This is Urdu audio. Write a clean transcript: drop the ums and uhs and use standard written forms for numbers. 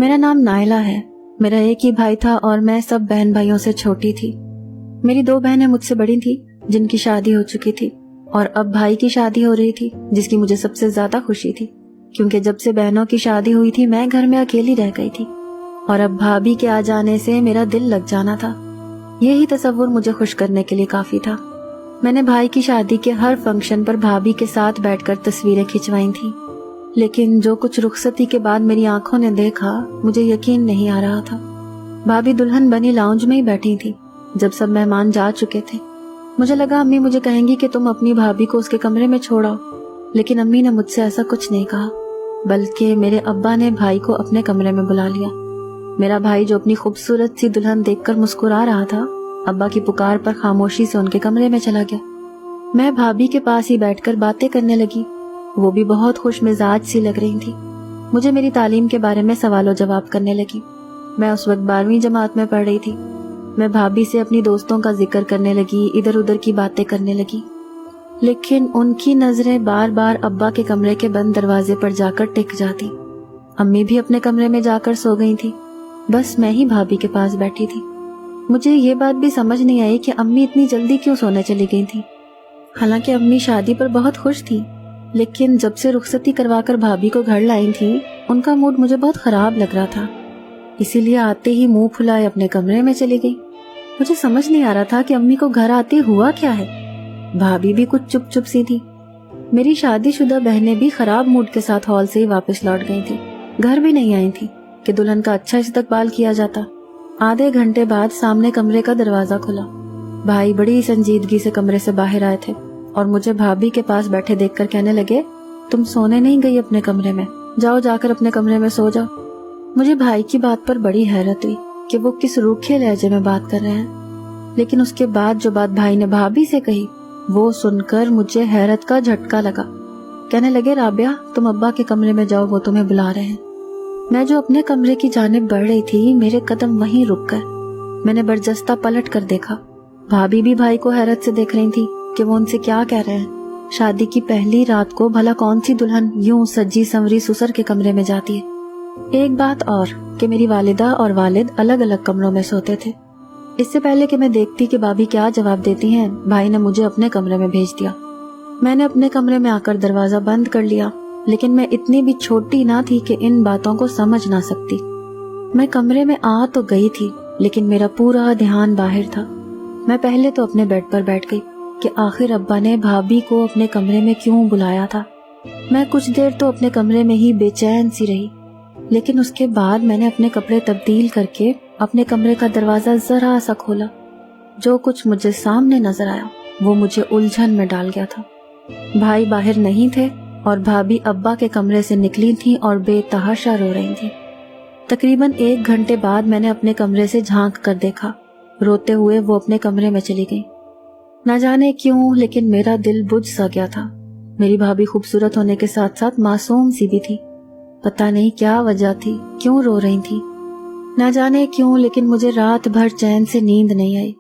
میرا نام نائلہ ہے. میرا ایک ہی بھائی تھا اور میں سب بہن بھائیوں سے چھوٹی تھی. میری 2 بہنیں مجھ سے بڑی تھی جن کی شادی ہو چکی تھی اور اب بھائی کی شادی ہو رہی تھی جس کی مجھے سب سے زیادہ خوشی تھی، کیونکہ جب سے بہنوں کی شادی ہوئی تھی میں گھر میں اکیلی رہ گئی تھی اور اب بھابھی کے آ جانے سے میرا دل لگ جانا تھا. یہی تصور مجھے خوش کرنے کے لیے کافی تھا. میں نے بھائی کی شادی کے ہر فنکشن پر بھابھی کے ساتھ بیٹھ کر تصویریں کھنچوائی تھیں، لیکن جو کچھ رخصتی کے بعد میری آنکھوں نے دیکھا مجھے یقین نہیں آ رہا تھا. بھابھی دلہن بنی لاؤنج میں ہی بیٹھی تھی جب سب مہمان جا چکے تھے. مجھے لگا امی مجھے کہیں گی کہ تم اپنی بھابھی کو اس کے کمرے میں چھوڑاؤ، لیکن امی نے مجھ سے ایسا کچھ نہیں کہا، بلکہ میرے ابا نے بھائی کو اپنے کمرے میں بلا لیا. میرا بھائی جو اپنی خوبصورت سی دلہن دیکھ کر مسکرا رہا تھا، ابا کی پکار پر خاموشی سے ان کے کمرے میں چلا گیا. میں بھابھی کے پاس ہی بیٹھ کر باتیں کرنے لگی. وہ بھی بہت خوش مزاج سی لگ رہی تھی. مجھے میری تعلیم کے بارے میں سوال و جواب کرنے لگی. میں اس وقت 12ویں جماعت میں پڑھ رہی تھی. میں بھابھی سے اپنی دوستوں کا ذکر کرنے لگی، ادھر ادھر کی باتیں کرنے لگی، لیکن ان کی نظریں بار بار ابا کے کمرے کے بند دروازے پر جا کر ٹک جاتی. امی بھی اپنے کمرے میں جا کر سو گئی تھی، بس میں ہی بھابھی کے پاس بیٹھی تھی. مجھے یہ بات بھی سمجھ نہیں آئی کہ امی اتنی جلدی کیوں سونے چلی گئی تھی. حالانکہ امی شادی پر بہت خوش تھی، لیکن جب سے رخصتی کروا کر بھابھی کو گھر لائی تھی ان کا موڈ مجھے بہت خراب لگ رہا تھا. اسی لیے آتے ہی منہ پھلائے اپنے کمرے میں چلی گئی. مجھے سمجھ نہیں آ رہا تھا کہ امی کو گھر آتے ہوا کیا ہے. بھابھی بھی کچھ چپ چپ سی تھی. میری شادی شدہ بہنیں بھی خراب موڈ کے ساتھ ہال سے ہی واپس لوٹ گئی تھی، گھر بھی نہیں آئی تھی کہ دلہن کا اچھا استقبال کیا جاتا. آدھے گھنٹے بعد سامنے کمرے کا دروازہ کھلا. بھائی بڑی سنجیدگی سے کمرے سے باہر آئے تھے اور مجھے بھابھی کے پاس بیٹھے دیکھ کر کہنے لگے، تم سونے نہیں گئی اپنے کمرے میں؟ جاؤ جا کر اپنے کمرے میں سو جاؤ. مجھے بھائی کی بات پر بڑی حیرت ہوئی کہ وہ کس روکھے لہجے میں بات کر رہے ہیں، لیکن اس کے بعد جو بات بھائی نے بھابھی سے کہی وہ سن کر مجھے حیرت کا جھٹکا لگا. کہنے لگے، رابعہ تم ابا کے کمرے میں جاؤ، وہ تمہیں بلا رہے ہیں. میں جو اپنے کمرے کی جانب بڑھ رہی تھی میرے قدم وہیں رک گئے. میں نے برجستہ پلٹ کر دیکھا. بھابھی بھی بھائی کو حیرت سے دیکھ رہی تھی کہ وہ ان سے کیا کہہ رہے ہیں. شادی کی پہلی رات کو بھلا کون سی دلہن یوں سجی سنوری سسر کے کمرے میں جاتی ہے. ایک بات اور کہ میری والدہ اور والد الگ الگ کمروں میں سوتے تھے. اس سے پہلے کہ میں دیکھتی کہ بھابھی کیا جواب دیتی ہیں، بھائی نے مجھے اپنے کمرے میں بھیج دیا. میں نے اپنے کمرے میں آ کر دروازہ بند کر لیا، لیکن میں اتنی بھی چھوٹی نہ تھی کہ ان باتوں کو سمجھ نہ سکتی. میں کمرے میں آ تو گئی تھی لیکن میرا پورا دھیان باہر تھا. میں پہلے تو اپنے بیڈ پر بیٹھ گئی کہ آخر ابا نے بھابھی کو اپنے کمرے میں کیوں بلایا تھا. میں کچھ دیر تو اپنے کمرے میں ہی بے چین سی رہی، لیکن اس کے بعد میں نے اپنے کپڑے تبدیل کر کے اپنے کمرے کا دروازہ ذرا سا کھولا. جو کچھ مجھے سامنے نظر آیا وہ مجھے الجھن میں ڈال گیا تھا. بھائی باہر نہیں تھے اور بھابھی ابا کے کمرے سے نکلی تھی اور بے تحاشا رو رہی تھی. تقریباً 1 گھنٹے بعد میں نے اپنے کمرے سے جھانک کر دیکھا. روتے ہوئے وہ اپنے کمرے میں چلی گئی. نہ جانے کیوں لیکن میرا دل بجھ سا گیا تھا. میری بھابھی خوبصورت ہونے کے ساتھ ساتھ معصوم سی بھی تھی. پتہ نہیں کیا وجہ تھی، کیوں رو رہی تھی. نہ جانے کیوں لیکن مجھے رات بھر چین سے نیند نہیں آئی.